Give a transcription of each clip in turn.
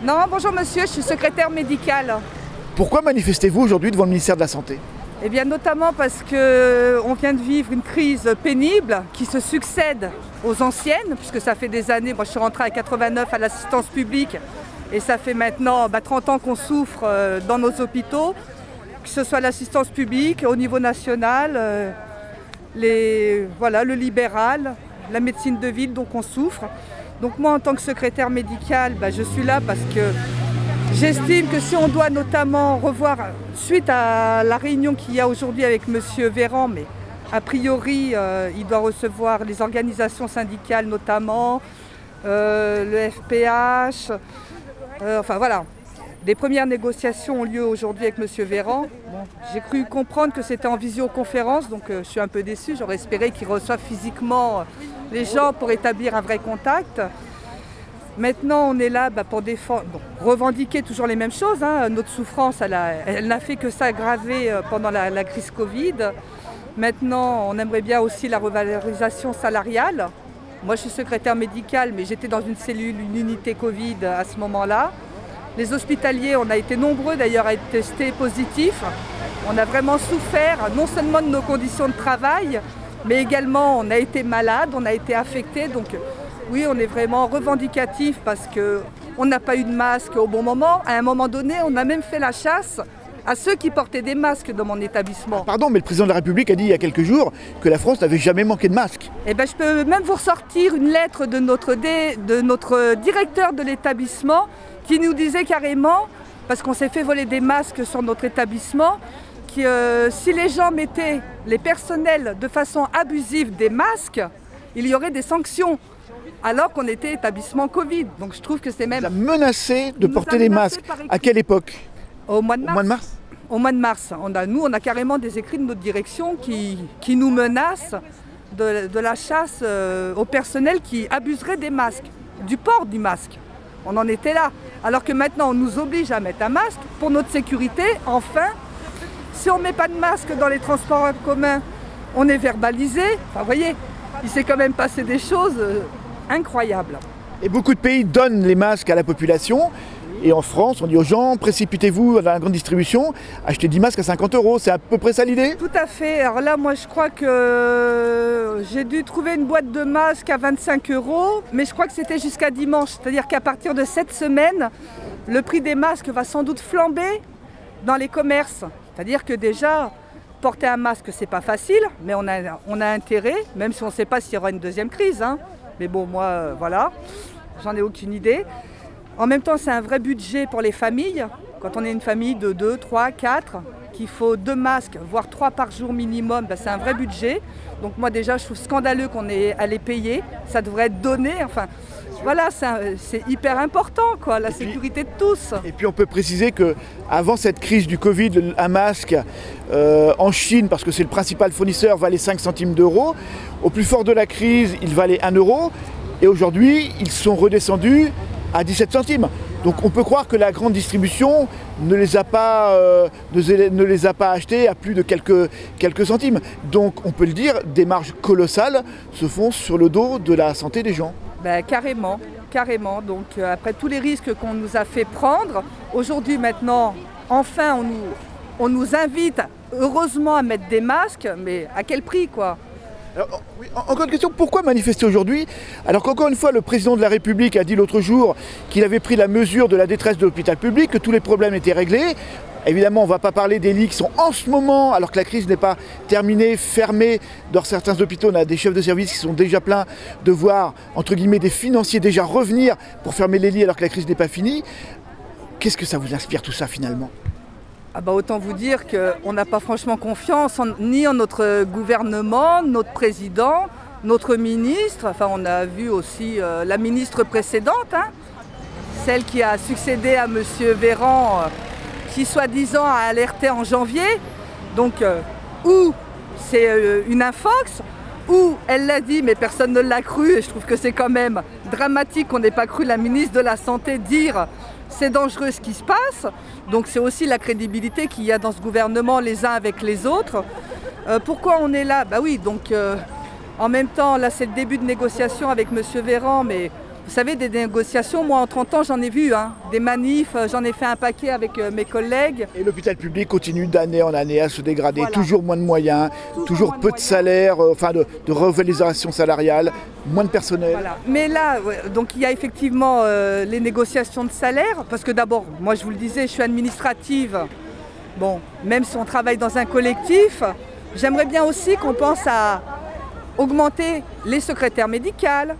Non, bonjour monsieur, je suis secrétaire médicale. Pourquoi manifestez-vous aujourd'hui devant le ministère de la Santé? Eh bien notamment parce qu'on vient de vivre une crise pénible qui se succède aux anciennes, puisque ça fait des années, moi je suis rentrée à 89 à l'assistance publique, et ça fait maintenant 30 ans qu'on souffre dans nos hôpitaux, que ce soit l'assistance publique au niveau national, le libéral, la médecine de ville, donc on souffre. Donc moi en tant que secrétaire médicale, je suis là parce que j'estime que si on doit notamment revoir, suite à la réunion qu'il y a aujourd'hui avec M. Véran, mais a priori il doit recevoir les organisations syndicales notamment, le FPH, enfin voilà. Des premières négociations ont lieu aujourd'hui avec M. Véran. Bon, j'ai cru comprendre que c'était en visioconférence, donc je suis un peu déçue. J'aurais espéré qu'il reçoive physiquement les gens pour établir un vrai contact. Maintenant, on est là pour défendre, revendiquer toujours les mêmes choses. Notre souffrance, elle n'a fait que s'aggraver pendant la crise Covid. Maintenant, on aimerait bien aussi la revalorisation salariale. Moi, je suis secrétaire médicale, mais j'étais dans une cellule, une unité Covid à ce moment-là. Les hospitaliers, on a été nombreux d'ailleurs à être testés positifs. On a vraiment souffert non seulement de nos conditions de travail, mais également on a été malade, on a été affecté. Donc oui, on est vraiment revendicatif parce qu'on n'a pas eu de masque au bon moment. À un moment donné, on a même fait la chasse à ceux qui portaient des masques dans mon établissement. Pardon, mais le président de la République a dit il y a quelques jours que la France n'avait jamais manqué de masques. Eh bien, je peux même vous ressortir une lettre de notre directeur de l'établissement qui nous disait carrément, parce qu'on s'est fait voler des masques sur notre établissement, que si les gens mettaient les personnels de façon abusive des masques, il y aurait des sanctions, alors qu'on était établissement Covid. Donc je trouve que c'est même... Vous a menacé de porter des masques. À quelle époque? Au mois de mars. Au mois de mars. Au mois de mars. On a carrément des écrits de notre direction qui nous menacent de la chasse au personnel qui abuserait des masques, du port du masque. On en était là. Alors que maintenant, on nous oblige à mettre un masque pour notre sécurité. Enfin, si on ne met pas de masque dans les transports en commun, on est verbalisé. Enfin, vous voyez, il s'est quand même passé des choses incroyables. Et beaucoup de pays donnent les masques à la population. Et en France, on dit aux gens, précipitez-vous à la grande distribution, achetez 10 masques à 50 €. C'est à peu près ça l'idée? Tout à fait. Alors là, moi, je crois que j'ai dû trouver une boîte de masques à 25 €, mais je crois que c'était jusqu'à dimanche. C'est-à-dire qu'à partir de cette semaine, le prix des masques va sans doute flamber dans les commerces. C'est-à-dire que déjà, porter un masque, c'est pas facile, mais on a intérêt, même si on ne sait pas s'il y aura une deuxième crise. Mais bon, moi, voilà, j'en ai aucune idée. En même temps, c'est un vrai budget pour les familles. Quand on est une famille de 2, 3, 4, qu'il faut 2 masques, voire 3 par jour minimum, c'est un vrai budget. Donc moi déjà, je trouve scandaleux qu'on ait à les payer. Ça devrait être donné. Enfin, voilà, c'est hyper important, quoi, la sécurité de tous. Et puis on peut préciser qu'avant cette crise du Covid, un masque en Chine, parce que c'est le principal fournisseur, valait 5 centimes d'euros. Au plus fort de la crise, il valait 1 €. Et aujourd'hui, ils sont redescendus à 17 centimes. Donc on peut croire que la grande distribution ne les a pas achetés à plus de quelques centimes. Donc on peut le dire, des marges colossales se font sur le dos de la santé des gens. Carrément, carrément. Donc après tous les risques qu'on nous a fait prendre, aujourd'hui maintenant, enfin on nous invite heureusement à mettre des masques, mais à quel prix quoi? Alors, oui, encore une question, pourquoi manifester aujourd'hui? Alors qu'encore une fois, le président de la République a dit l'autre jour qu'il avait pris la mesure de la détresse de l'hôpital public, que tous les problèmes étaient réglés. Évidemment, on ne va pas parler des lits qui sont en ce moment, alors que la crise n'est pas terminée, fermée. Dans certains hôpitaux, on a des chefs de service qui sont déjà pleins de voir, entre guillemets, des financiers déjà revenir pour fermer les lits alors que la crise n'est pas finie. Qu'est-ce que ça vous inspire tout ça finalement? Autant vous dire qu'on n'a pas franchement confiance ni en notre gouvernement, notre président, notre ministre. Enfin, on a vu aussi la ministre précédente, celle qui a succédé à M. Véran, qui soi-disant a alerté en janvier. Donc, ou c'est une infox, ou elle l'a dit mais personne ne l'a cru. Et je trouve que c'est quand même dramatique qu'on n'ait pas cru la ministre de la Santé dire c'est dangereux ce qui se passe. Donc c'est aussi la crédibilité qu'il y a dans ce gouvernement les uns avec les autres. Pourquoi on est là? Oui, donc en même temps, là c'est le début de négociation avec M. Véran, mais Vous savez, des négociations, moi en 30 ans j'en ai vu, hein. Des manifs, j'en ai fait un paquet avec mes collègues. Et l'hôpital public continue d'année en année à se dégrader, Voilà. toujours moins de moyens, toujours moins de peu de moyens. salaire, enfin de revalorisation salariale, moins de personnel. Voilà. Mais là, ouais, donc il y a effectivement les négociations de salaire, parce que d'abord, moi je vous le disais, je suis administrative. Bon, même si on travaille dans un collectif, j'aimerais bien aussi qu'on pense à augmenter les secrétaires médicales,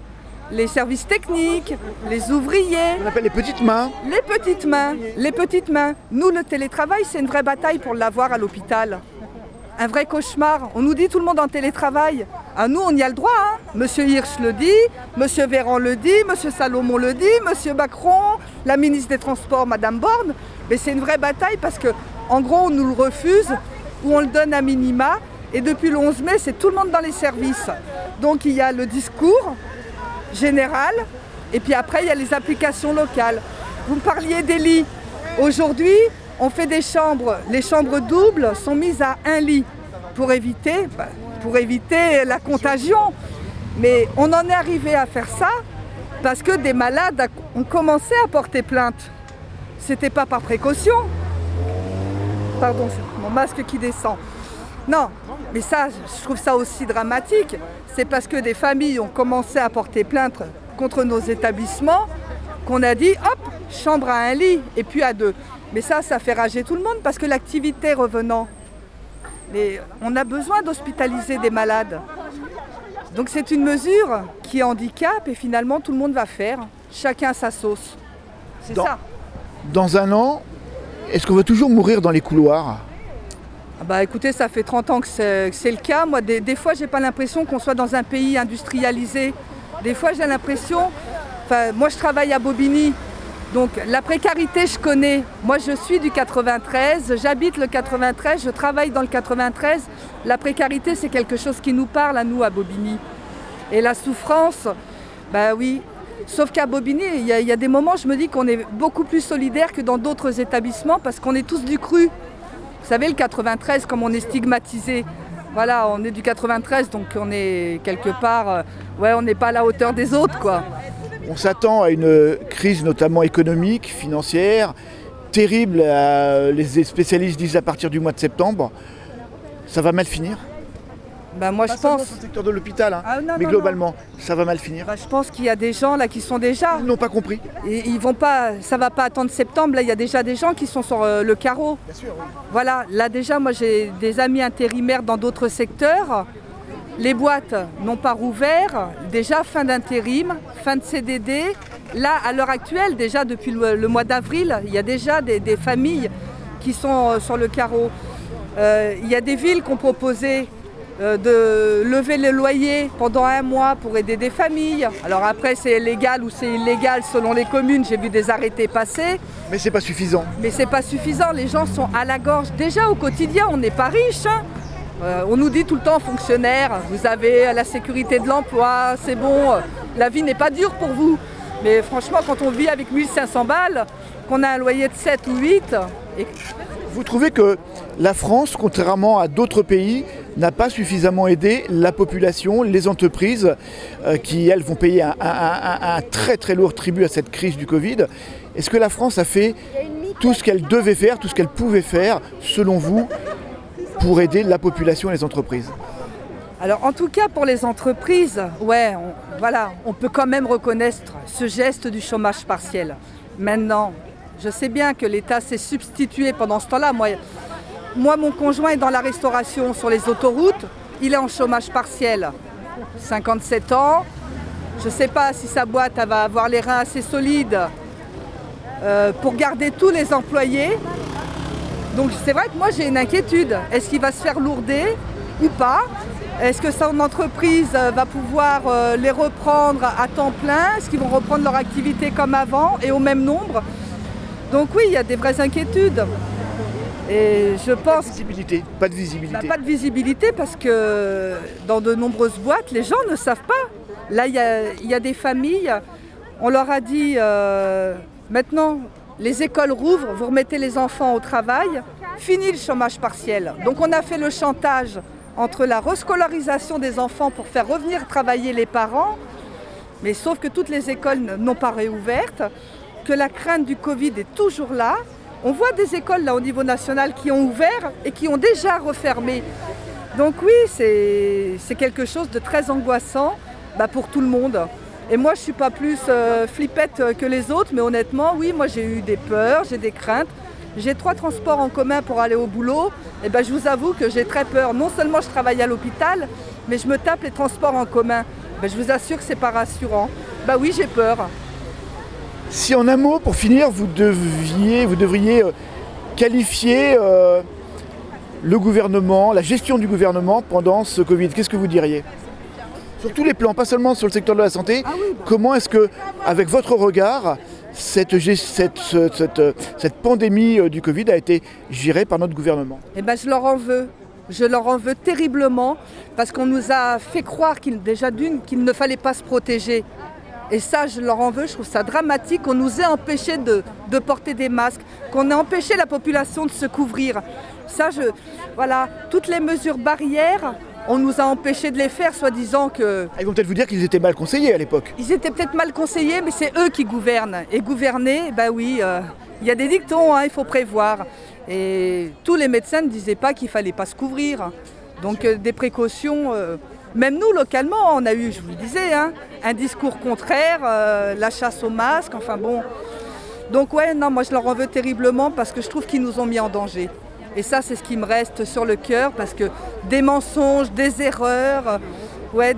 les services techniques, les ouvriers, On appelle les petites mains. les petites mains, les petites mains. Nous, le télétravail, c'est une vraie bataille pour l'avoir à l'hôpital. Un vrai cauchemar. On nous dit tout le monde en télétravail. À nous, on y a le droit. Hein. Monsieur Hirsch le dit, Monsieur Véran le dit, Monsieur Salomon le dit, Monsieur Macron, la ministre des Transports, Madame Borne. Mais c'est une vraie bataille parce que, en gros, on nous le refuse ou on le donne à minima. Et depuis le 11 mai, c'est tout le monde dans les services. Donc il y a le discours général et puis après il y a les applications locales. Vous me parliez des lits. Aujourd'hui, on fait des chambres. Les chambres doubles sont mises à un lit pour éviter la contagion. Mais on en est arrivé à faire ça parce que des malades ont commencé à porter plainte. C'était pas par précaution. Pardon, c'est mon masque qui descend. Non, mais ça, je trouve ça aussi dramatique. C'est parce que des familles ont commencé à porter plainte contre nos établissements qu'on a dit, hop, chambre à un lit et puis à deux. Mais ça fait rager tout le monde parce que l'activité revenant, on a besoin d'hospitaliser des malades. Donc c'est une mesure qui handicape et finalement tout le monde va faire, chacun sa sauce. C'est ça. Dans un an, est-ce qu'on veut toujours mourir dans les couloirs ? Bah écoutez, ça fait 30 ans que c'est le cas. Moi, des fois, j'ai pas l'impression qu'on soit dans un pays industrialisé. Des fois, j'ai l'impression... Enfin, moi, je travaille à Bobigny. Donc, la précarité, je connais. Moi, je suis du 93. J'habite le 93. Je travaille dans le 93. La précarité, c'est quelque chose qui nous parle, à nous, à Bobigny. Et la souffrance, bah oui. Sauf qu'à Bobigny, il y a des moments, je me dis qu'on est beaucoup plus solidaires que dans d'autres établissements parce qu'on est tous du cru. Vous savez, le 93, comme on est stigmatisé, voilà, on est du 93, donc on est quelque part, ouais, on n'est pas à la hauteur des autres, quoi. On s'attend à une crise notamment économique, financière, terrible. Les spécialistes disent à partir du mois de septembre. Ça va mal finir. Bah moi, Pas je pense... seulement le secteur de l'hôpital, hein, Ah, non, mais non, globalement, ça va mal finir. Bah, je pense qu'il y a des gens là qui sont déjà... Ils n'ont pas compris. Et ils vont pas, ça va pas attendre septembre, là il y a déjà des gens qui sont sur le carreau. Bien sûr, oui. Voilà, là déjà moi j'ai des amis intérimaires dans d'autres secteurs. Les boîtes n'ont pas rouvert, déjà fin d'intérim, fin de CDD. Là à l'heure actuelle, déjà depuis le mois d'avril, il y a déjà des familles qui sont sur le carreau. Il y a des villes qui ont proposé de lever les loyers pendant 1 mois pour aider des familles. Alors après c'est légal ou c'est illégal selon les communes, j'ai vu des arrêtés passer. Mais c'est pas suffisant. Mais c'est pas suffisant, les gens sont à la gorge. Déjà au quotidien, on n'est pas riche. Hein. On nous dit tout le temps, fonctionnaires, vous avez la sécurité de l'emploi, c'est bon, la vie n'est pas dure pour vous. Mais franchement, quand on vit avec 1500 balles, qu'on a un loyer de 7 ou 8... Vous trouvez que la France, contrairement à d'autres pays, n'a pas suffisamment aidé la population, les entreprises qui, elles, vont payer un très très lourd tribut à cette crise du Covid. Est-ce que la France a fait tout ce qu'elle devait faire, tout ce qu'elle pouvait faire, selon vous, pour aider la population et les entreprises ? Alors en tout cas pour les entreprises, ouais, on peut quand même reconnaître ce geste du chômage partiel. Maintenant, je sais bien que l'État s'est substitué pendant ce temps-là. Moi, mon conjoint est dans la restauration sur les autoroutes. Il est en chômage partiel, 57 ans. Je ne sais pas si sa boîte va avoir les reins assez solides pour garder tous les employés. Donc c'est vrai que moi j'ai une inquiétude. Est-ce qu'il va se faire lourder ou pas? Est-ce que son entreprise va pouvoir les reprendre à temps plein? Est-ce qu'ils vont reprendre leur activité comme avant et au même nombre? Donc oui, il y a des vraies inquiétudes. Et je pense... Pas de visibilité. Pas de visibilité parce que dans de nombreuses boîtes, les gens ne savent pas. Là, il y a des familles, on leur a dit maintenant, les écoles rouvrent, vous remettez les enfants au travail, fini le chômage partiel. Donc on a fait le chantage entre la rescolarisation des enfants pour faire revenir travailler les parents Mais sauf que toutes les écoles n'ont pas réouvertes, que la crainte du Covid est toujours là. On voit des écoles là au niveau national qui ont ouvert et qui ont déjà refermé. Donc oui, c'est quelque chose de très angoissant pour tout le monde. Et moi, je ne suis pas plus flippette que les autres, mais honnêtement, oui, moi j'ai eu des peurs, j'ai des craintes. J'ai 3 transports en commun pour aller au boulot. Et je vous avoue que j'ai très peur. Non seulement je travaille à l'hôpital, mais je me tape les transports en commun. Je vous assure que ce n'est pas rassurant. Oui, j'ai peur. Si en un mot, pour finir, vous devriez qualifier le gouvernement, la gestion du gouvernement pendant ce Covid, qu'est-ce que vous diriez? Sur tous les plans, pas seulement sur le secteur de la santé. Comment est-ce que, avec votre regard, cette pandémie du Covid a été gérée par notre gouvernement? Je leur en veux. Je leur en veux terriblement parce qu'on nous a fait croire qu'il ne fallait pas se protéger. Et ça, je leur en veux, je trouve ça dramatique qu'on nous ait empêchés de porter des masques, qu'on ait empêché la population de se couvrir. Ça, voilà, toutes les mesures barrières, on nous a empêchés de les faire, soi-disant que... Ils vont peut-être vous dire qu'ils étaient mal conseillés à l'époque. Ils étaient peut-être mal conseillés, mais c'est eux qui gouvernent. Et gouverner, oui, il y a des dictons, il faut prévoir. Et tous les médecins ne disaient pas qu'il ne fallait pas se couvrir. Donc des précautions... Même nous, localement, on a eu, je vous le disais, un discours contraire, la chasse aux masques, enfin bon. Donc ouais, non, moi je leur en veux terriblement parce que je trouve qu'ils nous ont mis en danger. Et ça, c'est ce qui me reste sur le cœur parce que des mensonges, des erreurs,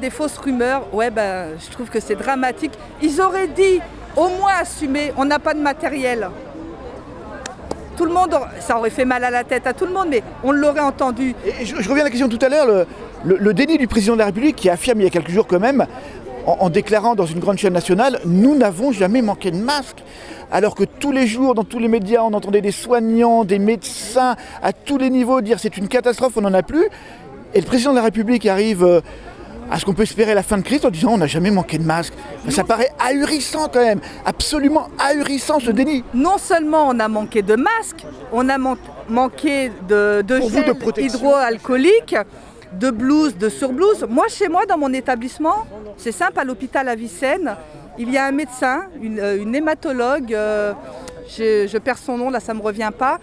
des fausses rumeurs, je trouve que c'est dramatique. Ils auraient dit, au moins assumer, on n'a pas de matériel. Tout le monde, ça aurait fait mal à la tête à tout le monde, mais on l'aurait entendu. Et je reviens à la question de tout à l'heure, le déni du président de la République qui affirme il y a quelques jours quand même, en déclarant dans une grande chaîne nationale, nous n'avons jamais manqué de masques. Alors que tous les jours, dans tous les médias, on entendait des soignants, des médecins, à tous les niveaux dire c'est une catastrophe, on n'en a plus. Et le président de la République arrive à ce qu'on peut espérer la fin de crise en disant on n'a jamais manqué de masques. Ça paraît ahurissant quand même, absolument ahurissant ce déni. Non seulement on a manqué de masques, on a manqué de gel hydroalcoolique, de blouse, de surblouse. Moi, chez moi, dans mon établissement, c'est simple, à l'hôpital Avicenne, il y a un médecin, une hématologue, je perds son nom, là ça ne me revient pas,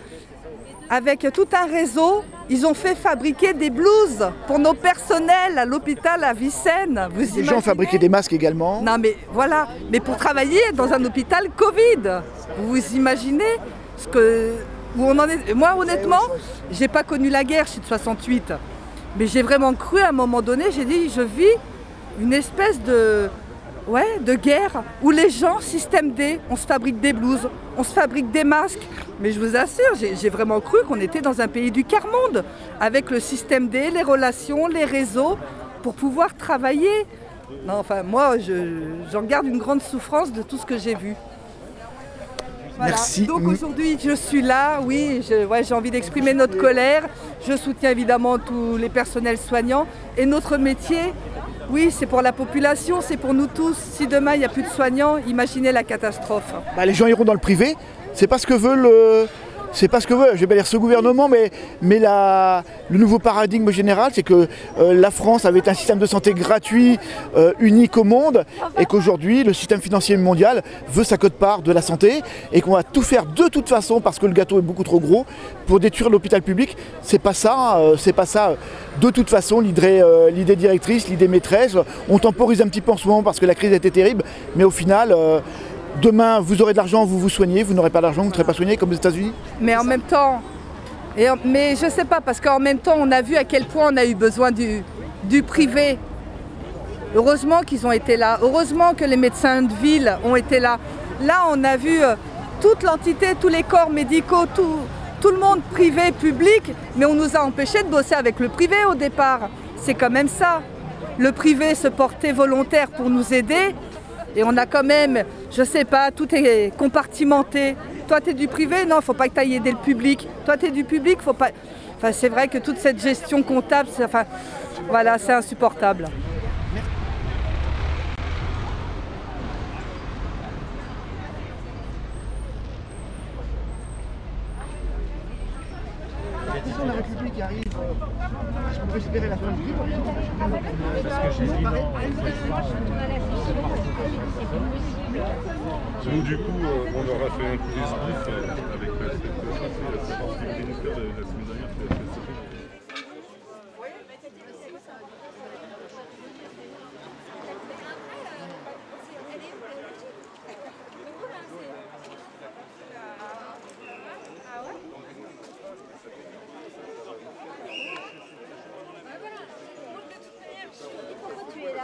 avec tout un réseau, ils ont fait fabriquer des blouses pour nos personnels à l'hôpital Avicenne. Les gens fabriquaient des masques également. Non mais voilà, mais pour travailler dans un hôpital Covid, vous imaginez où on en est. Moi honnêtement, j'ai pas connu la guerre, je suis de 68. Mais j'ai vraiment cru à un moment donné, j'ai dit, je vis une espèce de guerre où les gens, système D, on se fabrique des blouses, on se fabrique des masques. Mais je vous assure, j'ai vraiment cru qu'on était dans un pays du quart-monde, avec le système D, les relations, les réseaux, pour pouvoir travailler. Non, enfin, moi, j'en garde une grande souffrance de tout ce que j'ai vu. Voilà. Merci. Donc aujourd'hui, je suis là, oui, j'ai envie d'exprimer notre colère. Je soutiens évidemment tous les personnels soignants. Et notre métier, oui, c'est pour la population, c'est pour nous tous. Si demain, il n'y a plus de soignants, imaginez la catastrophe. Les gens iront dans le privé, c'est pas ce que veut je vais pas dire ce gouvernement, mais le nouveau paradigme général, c'est que la France avait un système de santé gratuit, unique au monde, et qu'aujourd'hui, le système financier mondial veut sa quote-part de la santé, et qu'on va tout faire de toute façon, parce que le gâteau est beaucoup trop gros, pour détruire l'hôpital public. C'est pas ça, de toute façon, l'idée directrice, l'idée maîtresse. On temporise un petit peu en ce moment parce que la crise a été terrible, mais au final... demain, vous aurez de l'argent, vous vous soignez, vous n'aurez pas d'argent, vous ne serez pas soigné comme aux États-Unis. Mais en même temps, mais je ne sais pas, parce qu'en même temps, on a vu à quel point on a eu besoin du privé. Heureusement qu'ils ont été là, heureusement que les médecins de ville ont été là. Là, on a vu toute l'entité, tous les corps médicaux, tout le monde privé, public, mais on nous a empêchés de bosser avec le privé au départ. C'est quand même ça. Le privé se portait volontaire pour nous aider. Et on a quand même, je sais pas, tout est compartimenté. Toi, tu es du privé, non, faut pas que tu ailles aider le public. Toi, tu es du public, faut pas... Enfin, c'est vrai que toute cette gestion comptable, voilà, c'est insupportable. La République arrive pour espérer la fin de vie. Donc du coup, on leur a fait un coup d'esbif avec cette partie ministère de la semaine dernière qui a fait ça.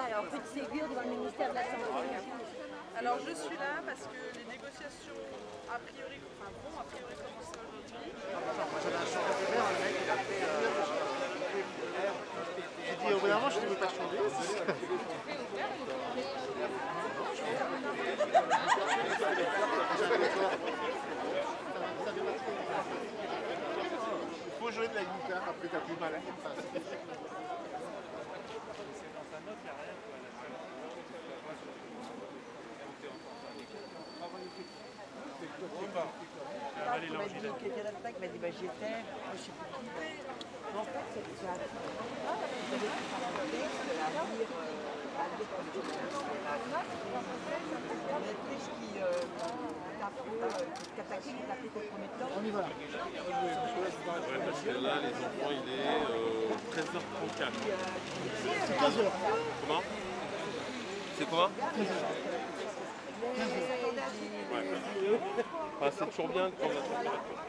Alors, coup de Ségur devant le ministère de la Santé. Alors je suis là parce que les négociations a priori, vont a priori commencer aujourd'hui. J'ai dit au bout d'un moment, je ne veux pas changer. Il faut jouer de la guitare, après t'as plus mal. Il m'a dit, quelqu'un d'attaque m'a dit, bah j'y étais, je sais plus qui. En fait, c'est que vous avez un texte à lire un texte qui attaqué, qui tape au premier temps. On y va. Ouais, parce que là, les enfants, il est 13h34. C'est 15h. Comment? C'est quoi? 15h. Ah, c'est toujours bien de prendre la température.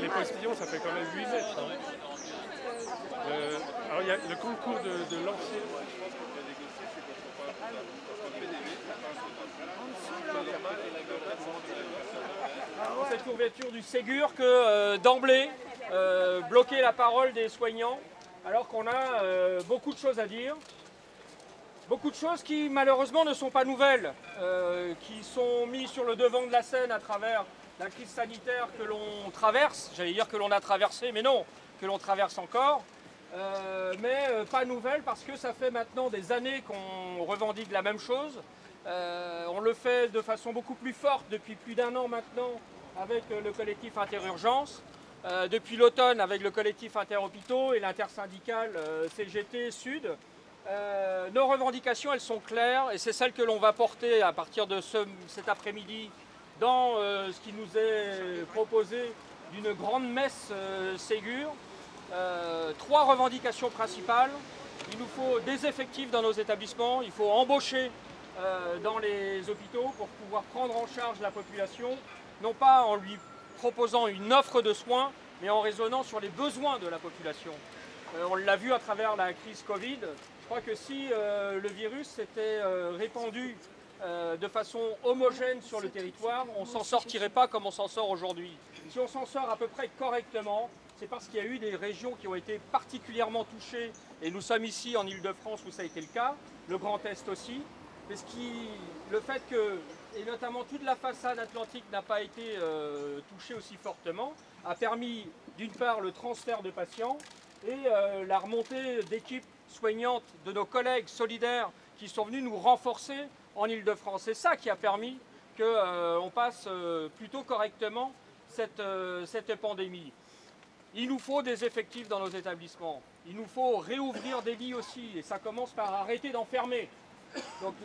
Les postillons, ça fait quand même 8 mètres. Alors il y a le concours de lancer. Cette couverture du Ségur que d'emblée bloquer la parole des soignants alors qu'on a beaucoup de choses à dire. Beaucoup de choses qui malheureusement ne sont pas nouvelles, qui sont mises sur le devant de la scène à travers la crise sanitaire que l'on traverse, j'allais dire que l'on a traversé, mais non, que l'on traverse encore, mais pas nouvelles parce que ça fait maintenant des années qu'on revendique la même chose. On le fait de façon beaucoup plus forte depuis plus d'1 an maintenant avec le collectif Interurgence, depuis l'automne avec le collectif Interhôpitaux et l'intersyndicale CGT Sud. Nos revendications, elles sont claires et c'est celles que l'on va porter à partir de cet après-midi dans ce qui nous est proposé d'une grande messe Ségur. 3 revendications principales. Il nous faut des effectifs dans nos établissements, il faut embaucher dans les hôpitaux pour pouvoir prendre en charge la population, non pas en lui proposant une offre de soins, mais en raisonnant sur les besoins de la population. On l'a vu à travers la crise Covid. Je crois que si le virus s'était répandu de façon homogène sur le territoire, on ne s'en sortirait pas comme on s'en sort aujourd'hui. Si on s'en sort à peu près correctement, c'est parce qu'il y a eu des régions qui ont été particulièrement touchées, et nous sommes ici en Île-de-France où ça a été le cas, le Grand Est aussi, mais le fait que, et notamment toute la façade atlantique n'a pas été touchée aussi fortement, a permis d'une part le transfert de patients et la remontée d'équipes soignantes de nos collègues solidaires qui sont venus nous renforcer en Île-de-France. C'est ça qui a permis qu'on passe plutôt correctement cette pandémie. Il nous faut des effectifs dans nos établissements. Il nous faut réouvrir des lits aussi. Et ça commence par arrêter d'enfermer. Donc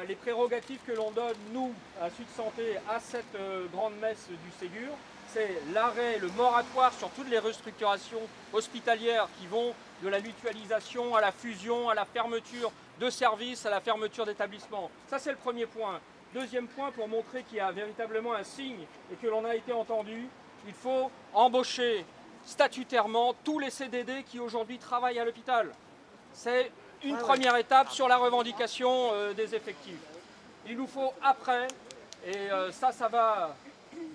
les prérogatives que l'on donne, nous, à Sud Santé, à cette grande messe du Ségur, c'est l'arrêt, le moratoire sur toutes les restructurations hospitalières qui vont de la mutualisation à la fusion, à la fermeture de services, à la fermeture d'établissements. Ça, c'est le premier point. Deuxième point, pour montrer qu'il y a véritablement un signe et que l'on a été entendu, il faut embaucher statutairement tous les CDD qui aujourd'hui travaillent à l'hôpital. C'est une première étape sur la revendication des effectifs. Il nous faut après, et ça va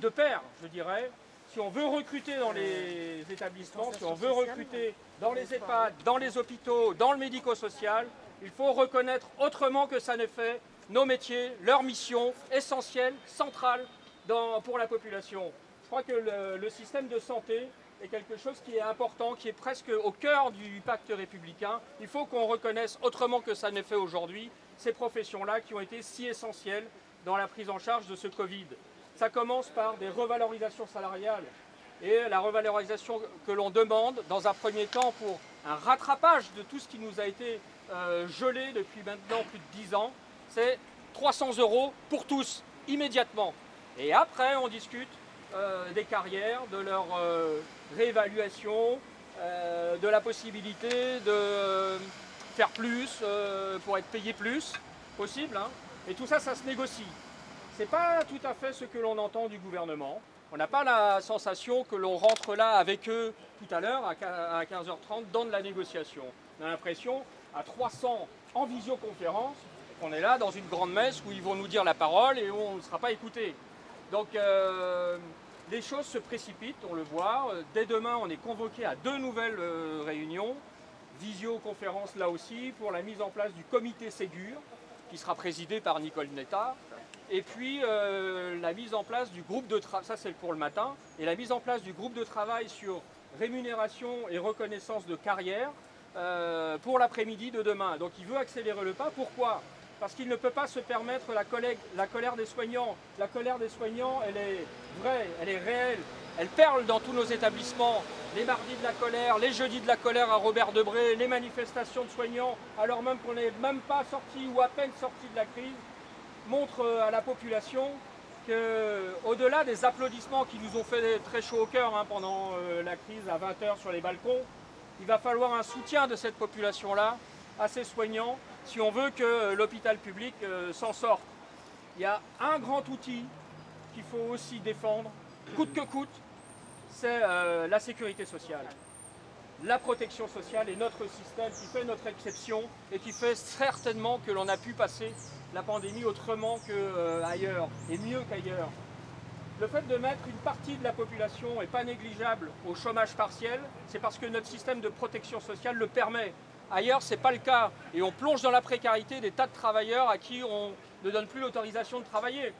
de pair, je dirais, si on veut recruter dans les établissements, si on veut recruter dans les EHPAD, dans les hôpitaux, dans le médico-social, il faut reconnaître autrement que ça n'est fait nos métiers, leur mission essentielle, centrale pour la population. Je crois que le système de santé est quelque chose qui est important, qui est presque au cœur du pacte républicain. Il faut qu'on reconnaisse, autrement que ça n'est fait aujourd'hui, ces professions-là qui ont été si essentielles dans la prise en charge de ce Covid. Ça commence par des revalorisations salariales et la revalorisation que l'on demande dans un premier temps pour un rattrapage de tout ce qui nous a été gelé depuis maintenant plus de 10 ans, c'est 300 € pour tous, immédiatement. Et après, on discute des carrières, de leur réévaluation, de la possibilité de faire plus pour être payé plus, possible, hein. Et tout ça, ça se négocie. Ce n'est pas tout à fait ce que l'on entend du gouvernement. On n'a pas la sensation que l'on rentre là avec eux tout à l'heure, à 15h30, dans de la négociation. On a l'impression, à 300 en visioconférence, qu'on est là dans une grande messe où ils vont nous dire la parole et où on ne sera pas écouté. Donc les choses se précipitent, on le voit. Dès demain, on est convoqué à 2 nouvelles réunions, visioconférence là aussi, pour la mise en place du comité Ségur, qui sera présidé par Nicole Nettard. Et puis la mise en place du groupe de travail, ça c'est pour le matin, et la mise en place du groupe de travail sur rémunération et reconnaissance de carrière pour l'après-midi de demain. Donc il veut accélérer le pas. Pourquoi ? Parce qu'il ne peut pas se permettre la colère des soignants. La colère des soignants, elle est vraie, elle est réelle, elle perle dans tous nos établissements. Les mardis de la colère, les jeudis de la colère à Robert Debré, les manifestations de soignants, alors même qu'on n'est même pas sorti ou à peine sorti de la crise, montre à la population qu'au-delà des applaudissements qui nous ont fait très chaud au cœur pendant la crise à 20h sur les balcons, il va falloir un soutien de cette population-là à ces soignants si on veut que l'hôpital public s'en sorte. Il y a un grand outil qu'il faut aussi défendre, coûte que coûte, c'est la sécurité sociale. La protection sociale est notre système qui fait notre exception et qui fait certainement que l'on a pu passer la pandémie autrement qu'ailleurs et mieux qu'ailleurs. Le fait de mettre une partie de la population, et pas négligeable, au chômage partiel, c'est parce que notre système de protection sociale le permet. Ailleurs, ce n'est pas le cas. Et on plonge dans la précarité des tas de travailleurs à qui on ne donne plus l'autorisation de travailler.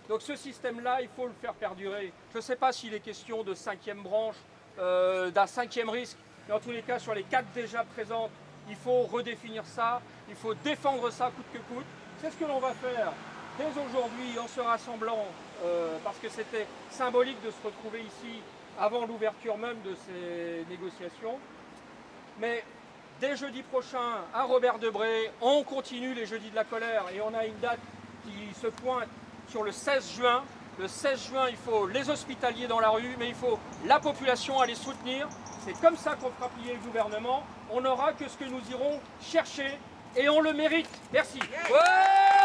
Donc ce système-là, il faut le faire perdurer. Je ne sais pas s'il est question de 5e branche, d'un 5e risque, mais en tous les cas, sur les 4 déjà présentes, il faut redéfinir ça, il faut défendre ça coûte que coûte. C'est ce que l'on va faire dès aujourd'hui en se rassemblant, parce que c'était symbolique de se retrouver ici avant l'ouverture même de ces négociations. Mais dès jeudi prochain, à Robert Debré, on continue les jeudis de la colère et on a une date qui se pointe sur le 16 juin. Le 16 juin, il faut les hospitaliers dans la rue, mais il faut la population à les soutenir. C'est comme ça qu'on fera plier le gouvernement. On n'aura que ce que nous irons chercher et on le mérite. Merci. Ouais.